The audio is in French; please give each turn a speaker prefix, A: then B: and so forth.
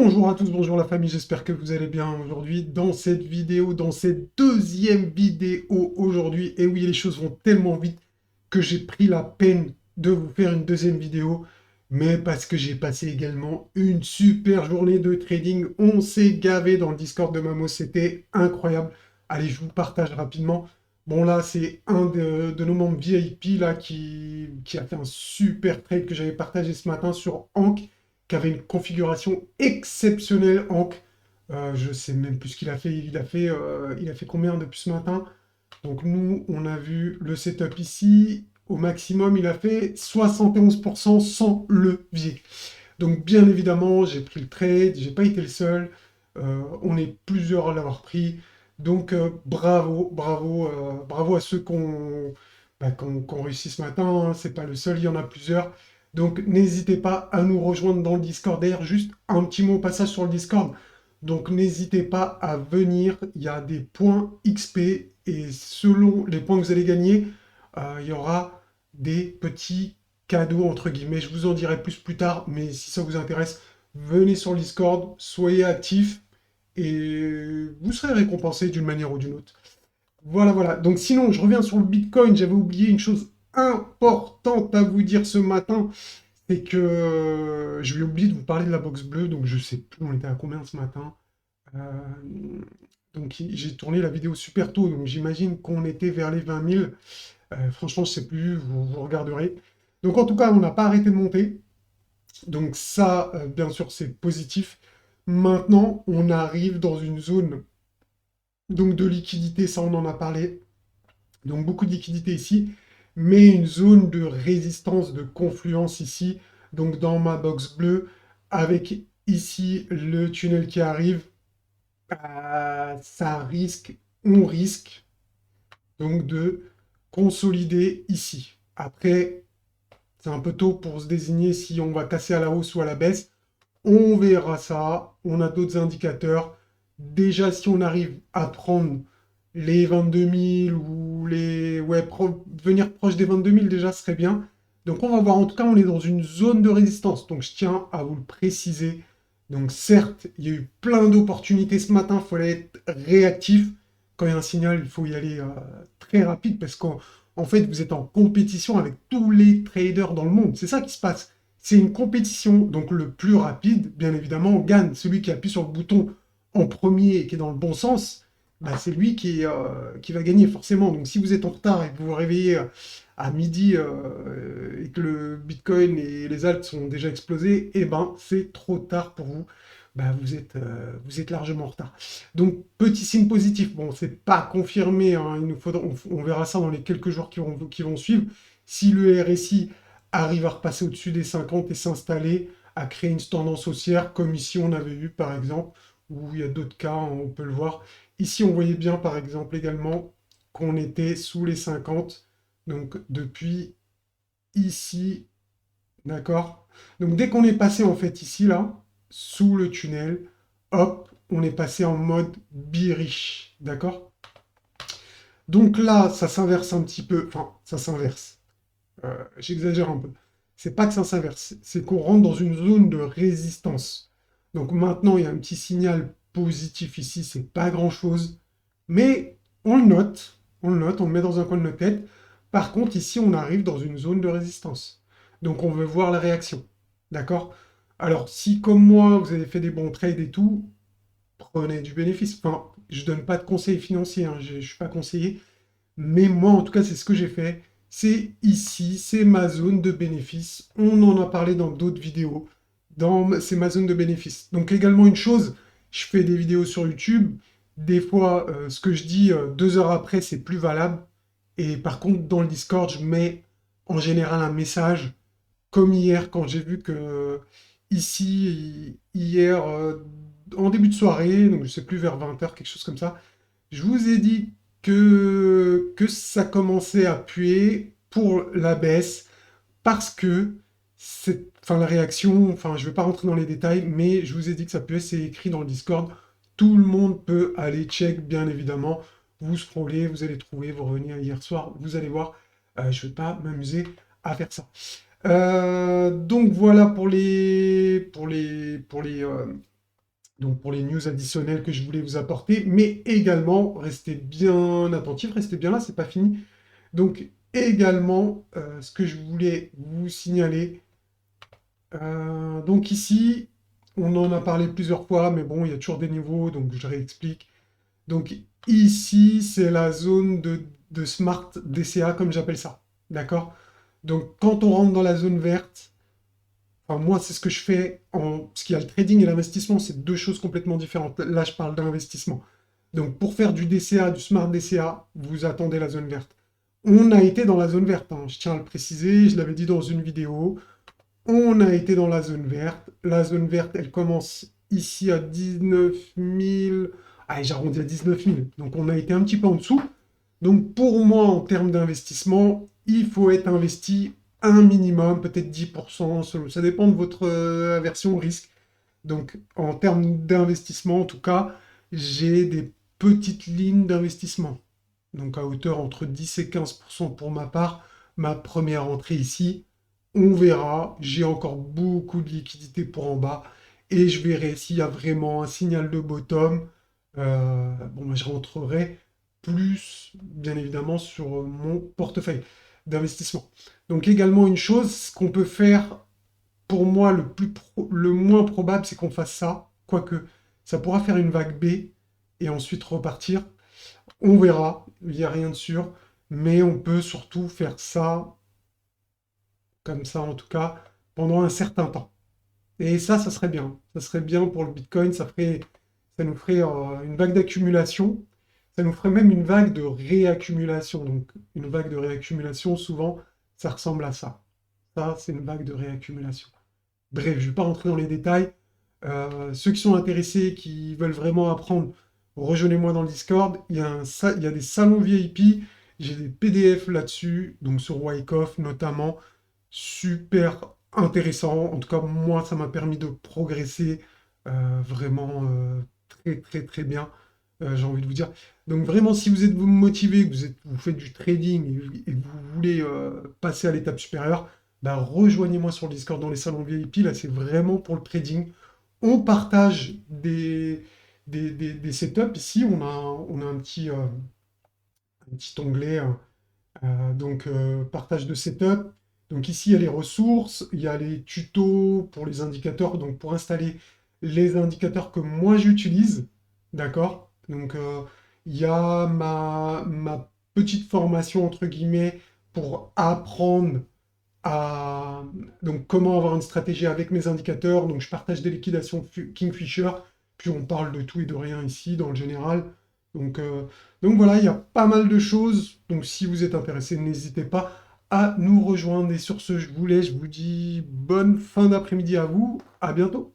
A: Bonjour à tous, bonjour la famille, j'espère que vous allez bien aujourd'hui dans cette vidéo, dans cette deuxième vidéo aujourd'hui. Et oui, les choses vont tellement vite que j'ai pris la peine de vous faire une deuxième vidéo, mais parce que j'ai passé également une super journée de trading. On s'est gavé dans le Discord de Mamo, c'était incroyable. Allez, je vous partage rapidement. Bon là, c'est un de nos membres VIP là qui a fait un super trade que j'avais partagé ce matin sur Ankh, qui avait une configuration exceptionnelle, Hank. Je sais même plus ce qu'il a fait. Il a fait combien depuis ce matin? Donc nous, on a vu le setup ici. Au maximum, il a fait 71% sans levier. Donc bien évidemment, j'ai pris le trade, j'ai pas été le seul. On est plusieurs à l'avoir pris. Donc bravo, bravo, bravo à ceux qu'on réussit ce matin, hein. C'est pas le seul, il y en a plusieurs. Donc n'hésitez pas à nous rejoindre dans le Discord. D'ailleurs, juste un petit mot au passage sur le Discord. Donc n'hésitez pas à venir. Il y a des points XP et selon les points que vous allez gagner, il y aura des petits cadeaux entre guillemets. Je vous en dirai plus tard, mais si ça vous intéresse, venez sur le Discord, soyez actifs et vous serez récompensé d'une manière ou d'une autre. Voilà, voilà. Donc sinon, je reviens sur le Bitcoin. J'avais oublié une chose importante à vous dire ce matin. C'est que je vais oublier de vous parler de la box bleue. Donc je sais plus, on était à combien ce matin. Euh, donc j'ai tourné la vidéo super tôt. Donc j'imagine qu'on était vers les 20 000. Franchement, je sais plus, vous regarderez. Donc en tout cas, on n'a pas arrêté de monter. Donc ça, bien sûr, c'est positif. Maintenant, on arrive dans une zone donc de liquidité, ça on en a parlé. Donc beaucoup de liquidité ici, mais une zone de résistance, de confluence ici, donc dans ma box bleue, avec ici le tunnel qui arrive, ça risque, on risque donc de consolider ici. Après, c'est un peu tôt pour se désigner si on va casser à la hausse ou à la baisse. On verra ça. On a d'autres indicateurs. Déjà, si on arrive à prendre les 22 000 ou les... Ouais, venir proche des 22 000 déjà serait bien. Donc on va voir. En tout cas, on est dans une zone de résistance. Donc je tiens à vous le préciser. Donc certes, il y a eu plein d'opportunités ce matin. Il fallait être réactif. Quand il y a un signal, il faut y aller très rapide parce qu'en fait, vous êtes en compétition avec tous les traders dans le monde. C'est ça qui se passe. C'est une compétition, donc le plus rapide, bien évidemment, gagne. Celui qui appuie sur le bouton en premier et qui est dans le bon sens, bah, c'est lui qui va gagner forcément. Donc si vous êtes en retard et que vous vous réveillez à midi et que le Bitcoin et les alts sont déjà explosés, eh ben c'est trop tard pour vous. Bah, vous êtes largement en retard. Donc petit signe positif. Bon, c'est pas confirmé, hein, il nous faudra, on verra ça dans les quelques jours qui vont suivre. Si le RSI arrive à repasser au-dessus des 50 et s'installer, à créer une tendance haussière, comme ici on avait vu par exemple, où il y a d'autres cas, on peut le voir. Ici on voyait bien par exemple également qu'on était sous les 50, donc depuis ici, d'accord. Donc dès qu'on est passé en fait ici, là, sous le tunnel, hop, on est passé en mode bearish, d'accord. Donc là, ça s'inverse un petit peu, enfin, ça s'inverse. J'exagère un peu. C'est pas que ça s'inverse, c'est qu'on rentre dans une zone de résistance. Donc maintenant, il y a un petit signal positif ici, c'est pas grand-chose, mais on le note, on le met dans un coin de notre tête. Par contre, ici, on arrive dans une zone de résistance. Donc on veut voir la réaction. D'accord? Alors, si comme moi, vous avez fait des bons trades et tout, prenez du bénéfice. Enfin, je donne pas de conseils financiers, hein, je suis pas conseiller, mais moi, en tout cas, c'est ce que j'ai fait. C'est ici, c'est ma zone de bénéfice. On en a parlé dans d'autres vidéos. C'est ma zone de bénéfice. Donc également une chose, je fais des vidéos sur YouTube. Des fois, ce que je dis 2 heures après, c'est plus valable. Et par contre, dans le Discord, je mets en général un message. Comme hier, quand j'ai vu que ici, hier, en début de soirée, donc je sais plus, vers 20 h quelque chose comme ça, je vous ai dit que ça commençait à puer pour la baisse parce que enfin, la réaction, enfin, je ne vais pas rentrer dans les détails, mais je vous ai dit que ça puait, c'est écrit dans le Discord. Tout le monde peut aller check, bien évidemment. Vous scrollez, vous allez trouver, vous revenez à hier soir, vous allez voir. Je ne vais pas m'amuser à faire ça. Donc voilà pour les Donc pour les news additionnelles que je voulais vous apporter, mais également, restez bien attentifs, restez bien là, c'est pas fini. Donc également, ce que je voulais vous signaler, donc ici, on en a parlé plusieurs fois, mais bon, il y a toujours des niveaux, donc je réexplique. Donc ici, c'est la zone de Smart DCA, comme j'appelle ça. D'accord? Donc quand on rentre dans la zone verte, enfin moi c'est ce que je fais, parce qu'il y a le trading et l'investissement, c'est deux choses complètement différentes. Là, je parle d'investissement. Donc pour faire du DCA, du Smart DCA, vous attendez la zone verte. On a été dans la zone verte, hein, je tiens à le préciser, je l'avais dit dans une vidéo. On a été dans la zone verte. La zone verte, elle commence ici à 19 000. Ah, j'arrondis à 19 000. Donc on a été un petit peu en dessous. Donc pour moi, en termes d'investissement, il faut être investi un minimum, peut-être 10%, ça dépend de votre aversion au risque. Donc en termes d'investissement, en tout cas, j'ai des petites lignes d'investissement. Donc à hauteur entre 10 et 15% pour ma part. Ma première entrée ici, on verra. J'ai encore beaucoup de liquidités pour en bas. Et je verrai s'il y a vraiment un signal de bottom. Bon, moi, je rentrerai plus, bien évidemment, sur mon portefeuille d'investissement. Donc également une chose, ce qu'on peut faire, pour moi, le moins probable, c'est qu'on fasse ça. Quoique, ça pourra faire une vague B et ensuite repartir. On verra, il n'y a rien de sûr. Mais on peut surtout faire ça, comme ça en tout cas, pendant un certain temps. Et ça serait bien. Ça serait bien pour le Bitcoin. Ça nous ferait une vague d'accumulation. Ça nous ferait même une vague de réaccumulation. Donc, une vague de réaccumulation, souvent, ça ressemble à ça. Ça, c'est une vague de réaccumulation. Bref, je ne vais pas rentrer dans les détails. Ceux qui sont intéressés, qui veulent vraiment apprendre, rejoignez-moi dans le Discord. Il y a des salons VIP. J'ai des PDF là-dessus, donc sur Wyckoff notamment. Super intéressant. En tout cas, moi, ça m'a permis de progresser vraiment très, très, très bien, j'ai envie de vous dire. Donc vraiment, si vous êtes vous motivé, vous faites du trading et vous voulez passer à l'étape supérieure, bah, rejoignez-moi sur le Discord dans les salons VIP. Là, c'est vraiment pour le trading. On partage des setups. Ici, on a un petit onglet. Donc, partage de setup. Donc ici, il y a les ressources, il y a les tutos pour les indicateurs, donc pour installer les indicateurs que moi j'utilise, d'accord? Donc il y a ma petite formation, entre guillemets, pour apprendre à donc comment avoir une stratégie avec mes indicateurs. Donc je partage des liquidations Kingfisher, puis on parle de tout et de rien ici dans le général. Donc, euh, donc voilà, il y a pas mal de choses. Donc si vous êtes intéressé, n'hésitez pas à nous rejoindre. Et sur ce, je vous laisse, je vous dis bonne fin d'après-midi à vous. À bientôt.